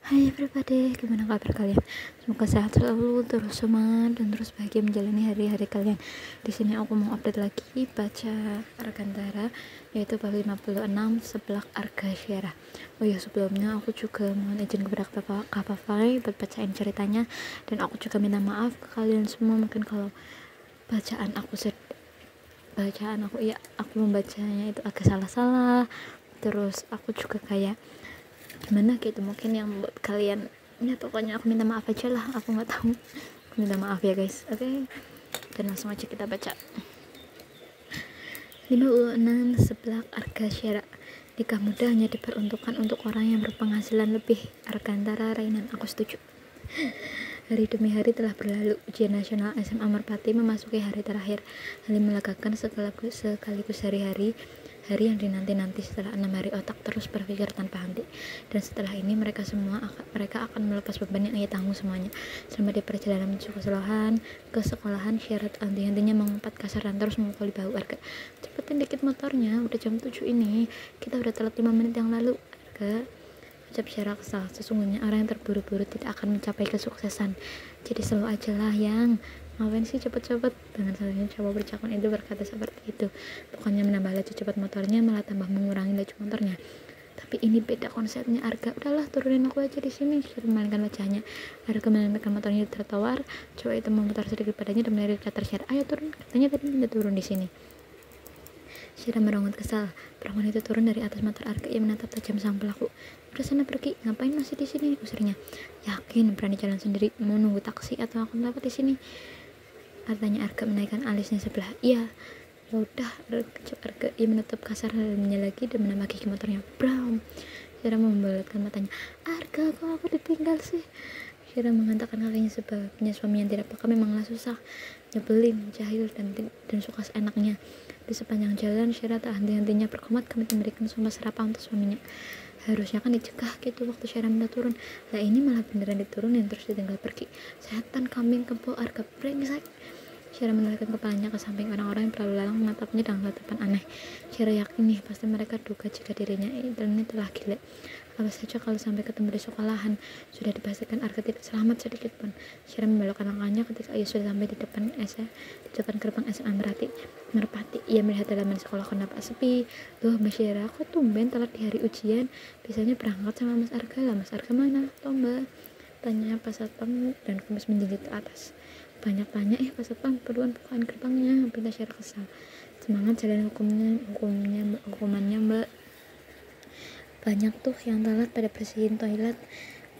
Hai everybody, gimana kabar kalian? Semoga sehat selalu, terus semangat dan terus bahagia menjalani hari-hari kalian. Di sini aku mau update lagi baca Argantara, yaitu bab 56 Seblak Argashiera. Oh ya, sebelumnya aku juga mohon izin kepada Kak Pafai buat bacain ceritanya, dan aku juga minta maaf ke kalian semua mungkin kalau bacaan aku membacanya itu agak salah-salah. Terus aku juga kayak gimana gitu, mungkin yang buat kalian ya pokoknya aku minta maaf aja lah, aku nggak tahu. Aku minta maaf ya guys. Oke, dan langsung aja kita baca. 56 Seblak Argashiera. Nikah muda hanya diperuntukkan untuk orang yang berpenghasilan lebih. Argantara Rainan. Aku setuju. Hari demi hari telah berlalu. Ujian nasional SMA Merpati memasuki hari terakhir. Hal ini melegakan sekaligus hari yang dinanti-nanti. Setelah 6 hari otak terus berpikir tanpa henti, dan setelah ini mereka akan melepas beban yang ia tanggung semuanya. Selama di perjalanan menuju ke sekolahan, syarat henti-hentinya mengumpat kasar dan terus memukuli bahu Arga. Cepetin dikit motornya, udah jam 7 ini, kita udah telat 5 menit yang lalu. Arga ucap secara kesal. Sesungguhnya orang yang terburu-buru tidak akan mencapai kesuksesan. Jadi slow aja lah yang, ngapain sih cepet-cepet? Dengan satunya cowok bercakap itu berkata seperti itu. Bukannya menambah laju cepat motornya, malah tambah mengurangi laju motornya. Tapi ini beda konsepnya Arga. Udahlah, turunin aku aja di sini. Syara memainkan wajahnya. Arga menampilkan motornya di trotoar. Cowok itu memutar sedikit badannya dan melirik kata Syara. Ayo turun, katanya tadi minta turun di sini. Syara merongut kesal. Perempuan itu turun dari atas motor Arga. Ia menatap tajam sang pelaku. Udah sana pergi, ngapain masih di sini? Usirnya. Yakin berani jalan sendiri? Mau nunggu taksi atau aku lewat di sini? Tanya Arga menaikkan alisnya sebelah. Iya. Ya udah, Arga. Ia menutup kasar helmnya lagi dan menambah gigi motornya. Brown. Syara membalikkan matanya. Arga, kok aku ditinggal sih? Syara menghantarkan kakinya sebabnya suami yang tidak peka memanglah susah, nyebelin, jahil, dan suka seenaknya. Di sepanjang jalan, Syara tak henti-hentinya berkomat kami memberikan sumpah serapah untuk suaminya. Harusnya kan dicegah gitu waktu Syara minta turun. Lah ini malah beneran diturunin terus ditinggal pergi. Setan, kambing, kebo, Arga brengsek. Syara menolehkan kepalanya ke samping. Orang-orang yang berlalu lalang menatapnya dengan tatapan aneh. Syara yakin nih pasti mereka duga jika dirinya ini telah gila. Awas saja kalau sampai ketemu di sekolahan. Sudah dipastikan Arga tidak selamat sedikit pun. Syara membelokkan langkahnya ketika ia sudah sampai di depan gerbang SMA Merpati. Ia melihat halaman sekolah kenapa sepi. Loh, Mbak Syara, kok tumben telat di hari ujian? Biasanya berangkat sama Mas Arga lah. Mas Arga mana? Mbak, tanya Pak Satpam dan kumis menjadi ke atas. Banyak tanya, Pak Satpam, perluan bukaan gerbangnya. Pinta Syara kesal. Semangat jalan hukumannya Mbak. Banyak tuh yang telat pada bersihin toilet.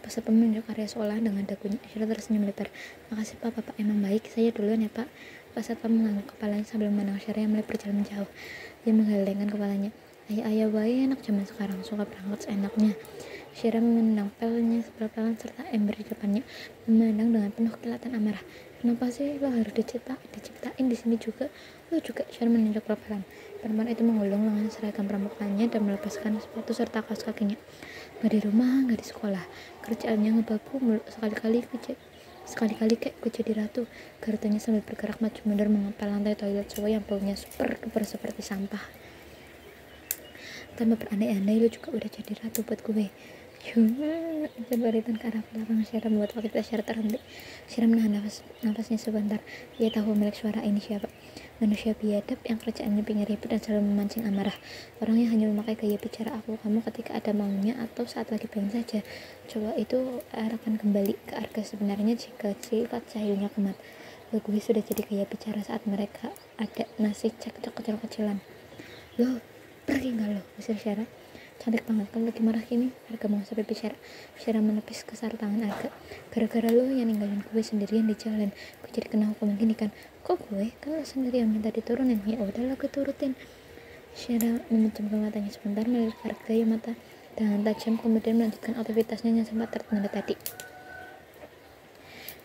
Pas menunjuk area sekolah dengan dagunya. Syara tersenyum lebar. Makasih Pak, Bapak emang baik. Saya duluan ya Pak. Pak Satpam mengangguk kepalanya sambil memandang Syara yang mulai berjalan menjauh. Dia menggelengkan kepalanya. Ayah bayi enak zaman sekarang, suka berangkat seenaknya. Syara memandang pelnya sebelah serta ember di depannya, memandang dengan penuh kilatan amarah. Kenapa sih lo harus diciptain di sini juga? Lo juga. Syara menunjuk propelan. Perempuan itu menggulung lengan seragam pramukannya dan melepaskan sepatu serta kaos kakinya. Gak di rumah, gak di sekolah. Kerjaannya ngebabu mulu. Sekali-kali kayak gue jadi ratu. Garutanya sambil bergerak maju mundur mengepel lantai toilet cowok yang baunya super duper seperti sampah. Tanpa berandai-andai, lo juga udah jadi ratu buat gue. Jembaritan ke arah belakang Syara membuat waktu Syara terhenti. Syara menahan nafasnya sebentar. Ia tahu pemilik suara ini siapa. Manusia biadab yang kerjaannya pingin ribut dan selalu memancing amarah. Orang yang hanya memakai gaya bicara aku kamu ketika ada maunya atau saat lagi pengen saja. Coba itu akan kembali ke Arga sebenarnya jika sifat jahilnya kumat. Lo gue sudah jadi gaya bicara saat mereka ada nasi cekcok kecil-kecilan. Lo pergi gak lo? Usir Syara. Cantik banget kalau lagi marah gini. Arga mau sampai bicara. Syara menepis kesar tangan Arga. Gara-gara lo yang ninggalin gue sendirian di jalan, gue jadi kena hukuman gini kan. Kok gue? Kan lo sendiri yang minta diturunin. Ya udahlah, gue turutin. Syara memejamkan matanya sebentar melihat Arga yang mata dengan tajam, kemudian melanjutkan aktivitasnya yang sempat tertunda tadi.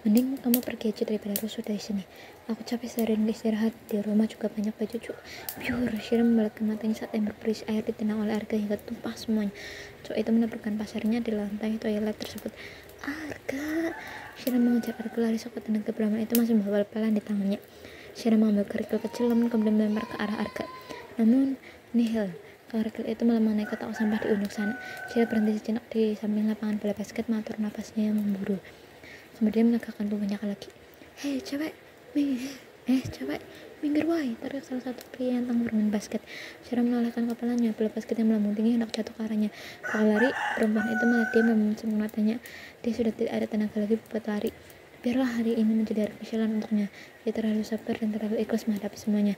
Mending kamu pergi aja daripada rusuh dari sini. Aku capek seharian istirahat, di rumah juga banyak baju cuci. Biur. Syara membalikkan matanya saat ember berisi air ditendang oleh Arga hingga tumpah semuanya. Cowok itu menaburkan pasirnya di lantai toilet tersebut. Arga. Syara mengejar Arga lari sekuat tenaga. Brahman itu masih membawa pelan di tangannya. Syara mengambil kerikil kecil namun kemudian melempar ke arah Arga. Namun, nihil. Kerikil itu malah naik ke tong sampah di ujung sana. Syara berhenti sejenak di samping lapangan bola basket, mengatur nafasnya yang memburu. Kemudian menegakkan tubuhnya lagi. Hei cewek, cewek, minggir woi, teriak salah satu pria yang tengah bermain basket. Syara menolehkan kepalanya, bola basket yang melambung tinggi hendak jatuh ke arahnya. Kalau lari, perempuan itu malah diam dan memuncung matanya. Dia sudah tidak ada tenaga lagi buat lari. Biarlah hari ini menjadi hari kesialan untuknya. Dia terlalu sabar dan terlalu ikhlas menghadapi semuanya.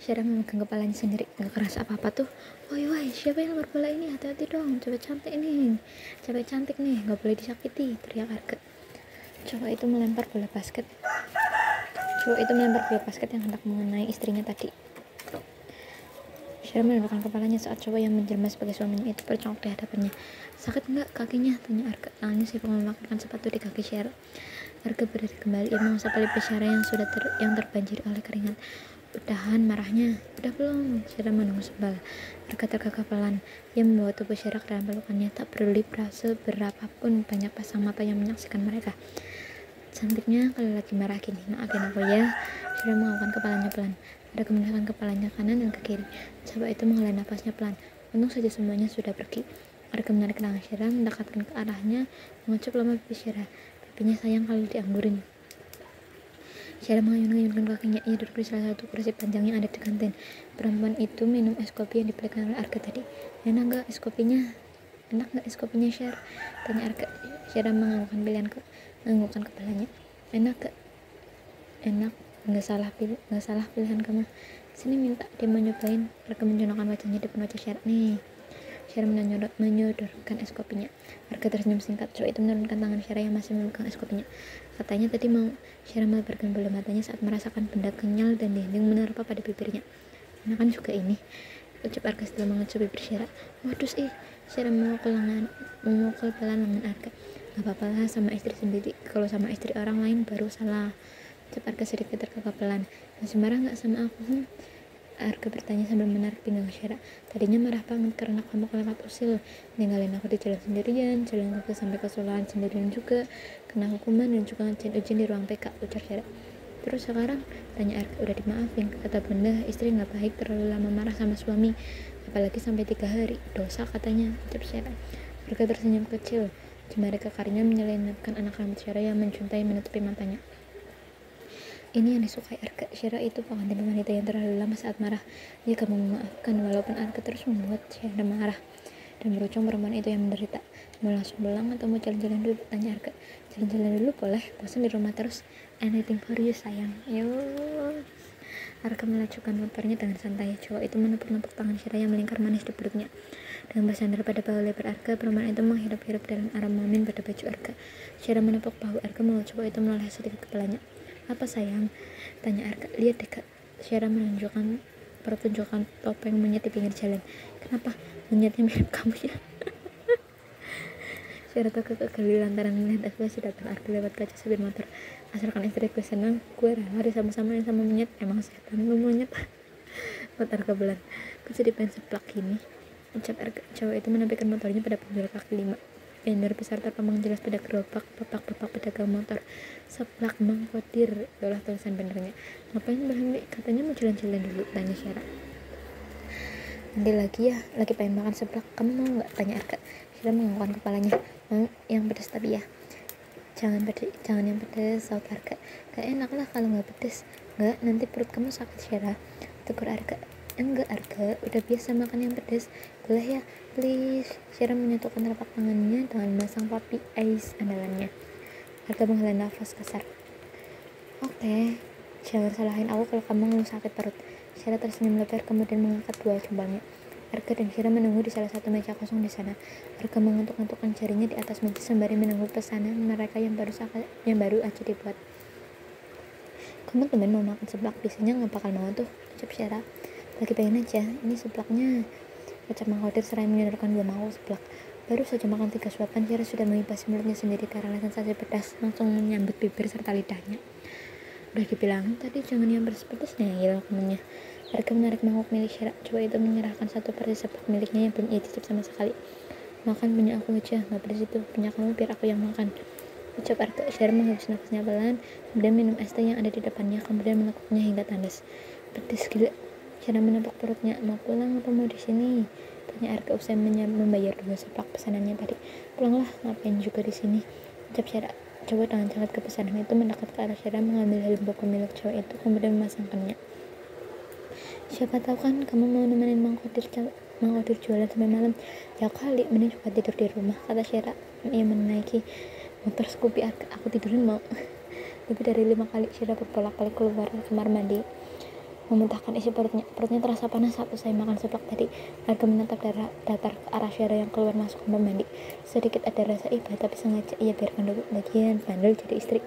Syara memegang kepalanya sendiri, gak keras apa-apa tuh. Woi, siapa yang lempar bola ini? Hati-hati dong, cewek cantik nih, gak boleh disakiti, teriak Arke. Cowok itu melempar bola basket yang hendak mengenai istrinya tadi. Syara menundukkan kepalanya saat cowok yang menjelma sebagai suaminya itu bercongkak di hadapannya. Sakit enggak kakinya? Tanya Arke. Tangannya sibuk memakaikan sepatu di kaki Syara. Arke berdiri kembali, ia mengusap pelipis Syara yang terbanjir oleh keringat. Udahan marahnya? Udah belum? Syara menunggu sebal. Arke tergagap pelan. Ia membawa tubuh Syara ke dalam pelukannya, tak peduli berapapun banyak pasang mata yang menyaksikan mereka. Cantiknya kalau lagi marah gini, maafin aku ya. Syara mengangkat kepalanya pelan. Ada memindahkan kepalanya kanan dan ke kiri. Coba itu menghela nafasnya pelan. Untung saja semuanya sudah pergi. Arke menarik tangan Syara, mendekatkan ke arahnya, mengucap lama pipi Syara. Pipinya sayang kalau dianggurin. Syara mengayun-ayunkan kakinya. Ia duduk di salah satu kursi panjang yang ada di kantin. Perempuan itu minum es kopi yang dibelikan oleh Arke tadi. Enak gak es kopinya, Syara? Tanya Arke. Syara menganggukkan kepalanya. Enak gak? Enak. Nggak salah pilihan kamu. Sini minta. Dia mau nyobain. Arke menjondokkan wajahnya di depan wajah Syara. Nih. Syara menyodorkan es kopinya. Arke tersenyum singkat. Cowok itu menurunkan tangan Syara yang masih memegang es kopinya. Katanya tadi mau. Syara melebarkan bola matanya saat merasakan benda kenyal dan dinding menerpa pada bibirnya. Enakan juga ini, ucap Arke setelah mengecup bibir Syara. Modus Syara memukul pelan lengan Arke. Gak apa-apa lah sama istri sendiri. Kalau sama istri orang lain baru salah. Ucap Arke sedikit terkekeh pelan. Masih marah gak sama aku? Arke bertanya sambil menarik pinggang Syara. Tadinya marah banget karena kamu kelewat usil, ninggalin aku di jalan sendirian, jalan kaki sampai ke sekolahan sendirian juga, kena hukuman dan juga ngerjain ujian di ruang PK, ujar Syara. Terus sekarang? Tanya Arke. Udah dimaafin, kata bunda, istri gak baik terlalu lama marah sama suami, apalagi sampai 3 hari, dosa katanya, ucap Syara. Arke tersenyum kecil, jemari kekarinya menyelinapkan anak rambut Syara yang menjuntai menutupi matanya. Ini yang disukai Arke. Syara itu pengantin wanita yang terlalu lama saat marah. Dia kamu memaafkan walaupun Arke terus membuat Syara marah. Dan berujung perempuan itu yang menderita. Mau langsung pulang atau mau jalan-jalan dulu? Tanya Arke. Jalan-jalan dulu boleh, bosan di rumah terus. Anything for you sayang. Yo. Arke melajukan motornya dengan santai. Cowok itu menepuk-nepuk tangan Syara yang melingkar manis di perutnya. Dengan bersandar pada bahu lebar Arke, perempuan itu menghirup-hirup dalam aroma min pada baju Arke. Syara menepuk bahu Arke, membuat cowok itu menoleh sedikit kepalanya. Apa sayang? Tanya Arke. Lihat dekat. Syara pertunjukan topeng monyet di pinggir jalan. Kenapa? Monyetnya mirip kamu ya? Syara terkekeh lantaran melihat ekspresi datang Arke lewat kaca supir motor. Asalkan istriku senang, gue rela disama-samain sama monyet. Emang setan lu monyet. Buat Arke bulan. Gue jadi pengen seplak gini, ucap Arke. Cowok itu menampilkan motornya pada penjual kaki 5. Banner besar terpampang jelas pada gerobak bapak-bapak pedagang motor. Seplak mangkodir, itulah tulisan bannernya. Ngapain berhenti? Katanya mau jalan-jalan dulu, tanya Syara. Nanti lagi ya, lagi pengen makan seplak. Kamu mau nggak? Tanya Arke. Syara menganggukkan kepalanya. Mau yang pedas tapi ya. Jangan yang pedas, saut Arke. Gak enak lah kalau nggak pedas. Nggak, nanti perut kamu sakit Syara, tegur Arke. Enggak Arke, udah biasa makan yang pedas. Boleh ya, please. Syara menyatukan telapak tangannya dengan memasang puppy eyes andalannya. Arke menghela nafas kasar. Oke, jangan salahin aku kalau kamu ngeluh sakit perut. Syara tersenyum lebar kemudian mengangkat dua jempolnya. Arke dan Syara menunggu di salah satu meja kosong di sana. Arke mengantuk-antukkan jarinya di atas meja sembari menunggu pesanan mereka yang baru aja dibuat. Kamu temen mau makan seblak, biasanya nggak bakal mau tuh, ucap Syara. Lagi pengen aja, ini seblaknya, ucap Mangkodir seraya menyodorkan 2 mangkok seblak. Baru saja makan 3 suapan, Syara sudah mengibasi mulutnya sendiri karena sensasi pedas langsung menyambut bibir serta lidahnya. Udah dibilangin tadi jangan yang pedas-pedasnya, ya temennya. Arke menarik mangkok milik Syara. Coba itu menyerahkan satu porsi seblak miliknya yang belum ia cicip sama sekali. Makan punya aku aja, nggak pedas itu. Punya kamu biar aku yang makan, ucap Arke. Syara menghembus nafasnya pelan, kemudian minum es teh yang ada di depannya, kemudian menekuknya hingga tandas. pedes gila. Cara menepuk perutnya. Mau pulang apa mau di sini? Tanya Arka usai membayar 2 seplak pesanannya tadi. Pulanglah, ngapain juga di sini? Ucap Syara. Coba tangan cangkat ke pesanan itu mendekat ke arah Syara, mengambil helm buku milik cewek itu, kemudian memasangkannya. Siapa tahu kan kamu mau nemenin Mang Kodir jualan sampai malam. Ya kali, mending juga tidur di rumah, kata Syara. Ia menaiki motor Scoopy Arka. Aku tidurin mau. Lebih dari 5 kali Syara berbolak-balik keluar kamar mandi, memuntahkan isi perutnya terasa panas saat usai makan seblak tadi. Arka menatap datar ke arah Syara yang keluar masuk kamar mandi. Sedikit ada rasa iba, tapi sengaja ia biarkan dulu. Lagian bandel jadi istri.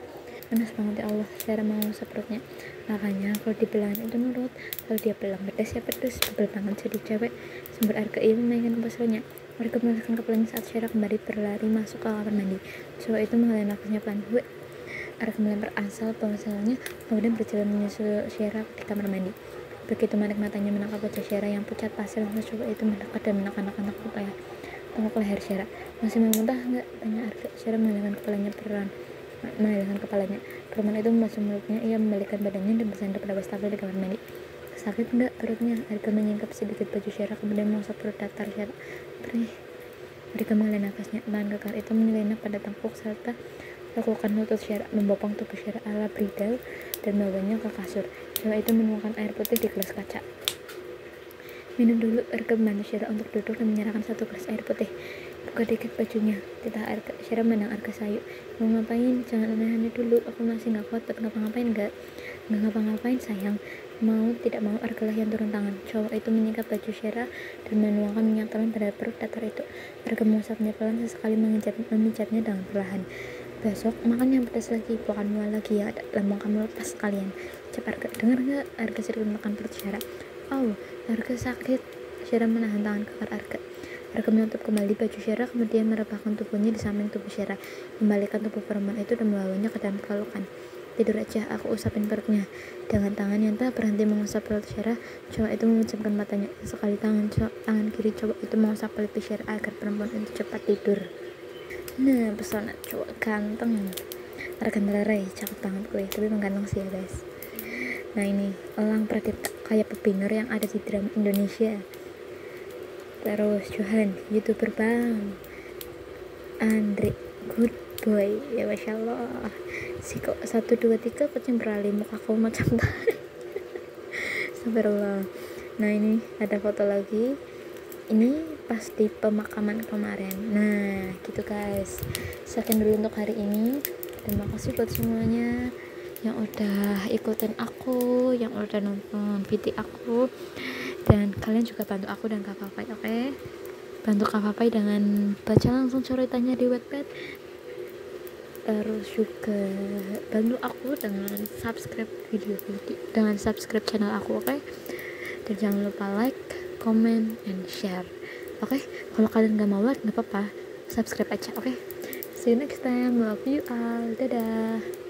Panas banget ya Allah. Syara mau perutnya. Makanya kalau dibilang itu nurut, kalau dia bilang pedes ya pedes. Bebel banget jadi cewek. Sumber Arka ia memainkan pasalnya. Arka merasakan kepalanya saat Syara kembali berlari masuk ke kamar mandi. Cewek itu menghela nafasnya pelan. Arka melempar asal ponselnya, kemudian berjalan menyusul Syara di kamar mandi. Begitu Manik matanya menangkap wajah Syara yang pucat pasir, langsung coba itu mendekat dan menekan-nekan tengkuk leher Syara. Masih memuntah nggak? Tanya Arka. Syara mengalihkan kepalanya. Perempuan itu membasuh mulutnya. Ia membalikkan badannya dan bersandar pada wastafel di kamar mandi. Sakit nggak perutnya? Arka menyingkap sedikit baju Syara, kemudian mengusap perut datar Syara. Perih. Arka menghela nafasnya. Bahan kekar itu menyelinap pada tengkuk serta lakukan lutut Syara, membopong tubuh Syara ala bridal dan membawanya ke kasur. Cewek itu menuangkan air putih di gelas kaca. Minum dulu. Arka membantu Syara untuk duduk dan menyerahkan 1 gelas air putih. Buka dikit bajunya, titah Arka. Syara memandang Arka sayu. Mau ngapain? Jangan aneh-aneh dulu. Aku masih gak kuat buat ngapa-ngapain. Gak ngapa-ngapain sayang. Mau tidak mau Arka lah yang turun tangan. Cowok itu menyingkap baju Syara dan menuangkan minyak telon pada perut datar itu. Arka mengusapnya pelan, sesekali memijatnya dengan perlahan. Besok makan yang pedas lagi, bukan mual lagi ya, lambung kamu lepas sekalian. Ucap Arka. Dengar gak? Arka sedikit makan perut Syara. Oh, Arka sakit. Syara menahan tangan kekar Arka. Arka menutup kembali baju Syara, kemudian merebahkan tubuhnya di samping tubuh Syara, membalikkan tubuh perempuan itu dan membawanya ke dalam pelukan. Tidur aja, aku usapin perutnya. Dengan tangan yang tak berhenti mengusap perut Syara, cowok itu memejamkan matanya. Sekali tangan kiri cowok itu mengusap pelipis Syara agar perempuan itu cepat tidur. Nah, pesona cowok ganteng. Arkanra Ray, cakep banget gue, tapi mengganteng sih ya guys. Nah ini, Elang Pradipta, kayak pebinor yang ada di drama Indonesia. Terus Johan, YouTuber bang. Andre, good boy, ya Masya Allah. Si kok 1, 2, 3 kucing beralih, muka kau macam tadi. Astagfirullah. Nah ini ada foto lagi. Ini pas di pemakaman kemarin. Nah gitu guys, sekian dulu untuk hari ini. Terima kasih buat semuanya yang udah ikutin aku, yang udah nonton video aku, dan kalian juga bantu aku dan Kak Papai. Oke? Bantu Kak Papai dengan baca langsung ceritanya di Wattpad. Terus juga bantu aku dengan subscribe dengan subscribe channel aku. Oke? Dan jangan lupa like, comment, and share. Oke, kalau kalian gak mau like gak apa-apa, subscribe aja. Oke, see you next time, love you all, dadah.